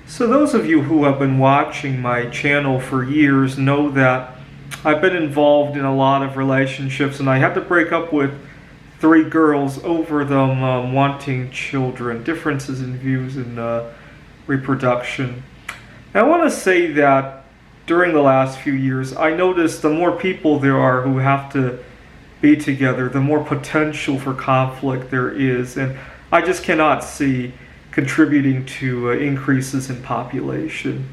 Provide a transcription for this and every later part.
So those of you who have been watching my channel for years know that I've been involved in a lot of relationships, and I had to break up with 3 girls over them wanting children, differences in views in reproduction. And I want to say that during the last few years, I noticed the more people there are who have to be together, the more potential for conflict there is, and I just cannot see contributing to increases in population.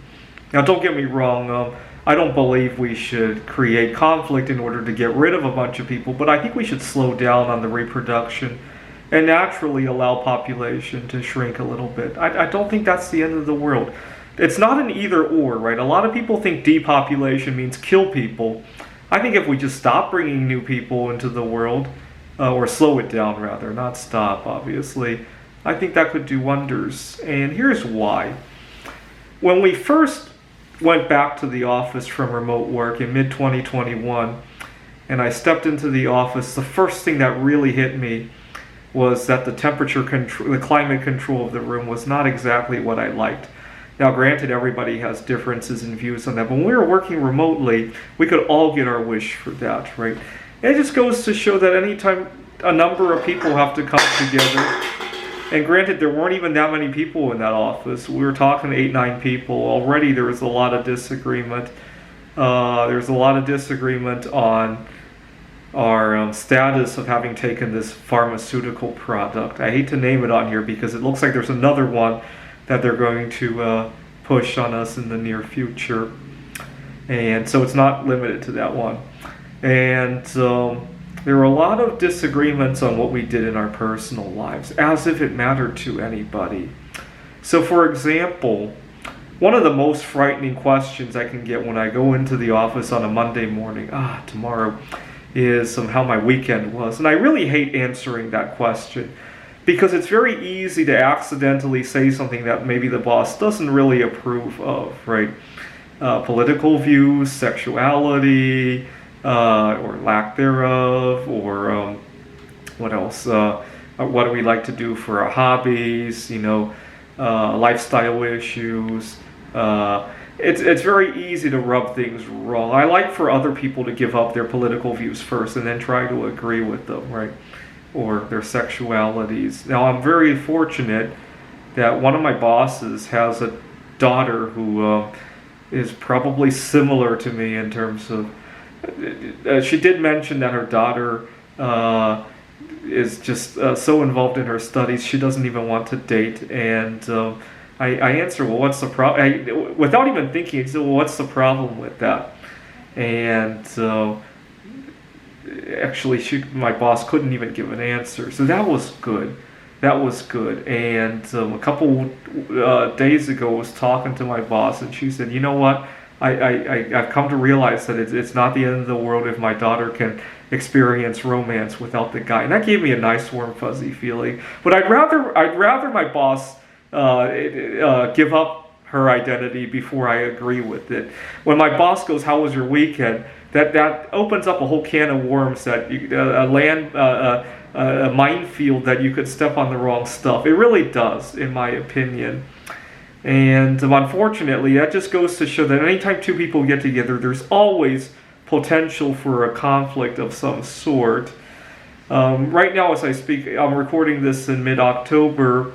Now, don't get me wrong, I don't believe we should create conflict in order to get rid of a bunch of people, but I think we should slow down on the reproduction and naturally allow population to shrink a little bit. I don't think that's the end of the world. It's not an either or, right? A lot of people think depopulation means kill people. I think if we just stop bringing new people into the world, or slow it down rather, not stop, obviously, I think that could do wonders. And here's why. When we first went back to the office from remote work in mid-2021, and I stepped into the office, the first thing that really hit me was that the temperature control, the climate control of the room was not exactly what I liked. Now, granted, everybody has differences in views on that, but when we were working remotely, we could all get our wish for that, right? And it just goes to show that anytime a number of people have to come together, and granted, there weren't even that many people in that office. We were talking 8, 9 people. Already there was a lot of disagreement. There's a lot of disagreement on our status of having taken this pharmaceutical product. I hate to name it on here because it looks like there's another one that they're going to push on us in the near future. And so it's not limited to that one. And there were a lot of disagreements on what we did in our personal lives, as if it mattered to anybody. So, for example, one of the most frightening questions I can get when I go into the office on a Monday morning, tomorrow, is how my weekend was. And I really hate answering that question because it's very easy to accidentally say something that maybe the boss doesn't really approve of, right? Political views, sexuality, or lack thereof, or what else? What do we like to do for our hobbies? Lifestyle issues. It's very easy to rub things wrong. I like for other people to give up their political views first and then try to agree with them, right? Or their sexualities. Now, I'm very fortunate that one of my bosses has a daughter who is probably similar to me in terms of. She did mention that her daughter is just so involved in her studies she doesn't even want to date, and I answer, well, what's the problem? Without even thinking, I said, well, what's the problem with that? And actually, my boss couldn't even give an answer, so that was good. That was good. And a couple days ago, I was talking to my boss, and she said, you know what? I've come to realize that it's not the end of the world if my daughter can experience romance without the guy, and that gave me a nice warm fuzzy feeling. But I'd rather my boss give up her identity before I agree with it. When my boss goes, "How was your weekend?" That opens up a whole can of worms, that a minefield that you could step on the wrong stuff. It really does, in my opinion. And unfortunately, that just goes to show that anytime 2 people get together, there's always potential for a conflict of some sort. Right now, as I speak, I'm recording this in mid-October,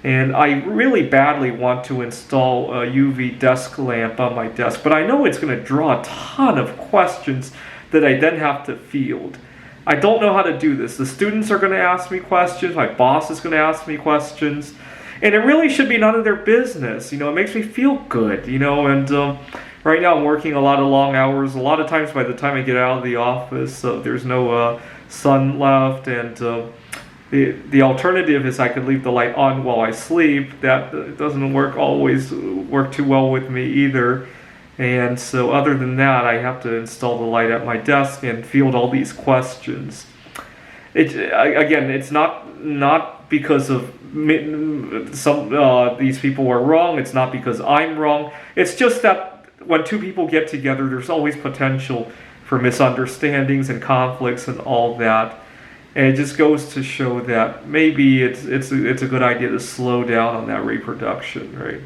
and I really badly want to install a UV desk lamp on my desk, but I know it's going to draw a ton of questions that I then have to field. I don't know how to do this. The students are going to ask me questions, my boss is going to ask me questions, and it really should be none of their business. It makes me feel good, and right now I'm working a lot of long hours. A lot of times by the time I get out of the office, there's no sun left, and the alternative is I could leave the light on while I sleep. That doesn't always work too well with me either. And so other than that, I have to install the light at my desk and field all these questions. It's not because of these people are wrong. It's not because I'm wrong. It's just that when 2 people get together, there's always potential for misunderstandings and conflicts and all that. And it just goes to show that maybe it's a good idea to slow down on that reproduction, right?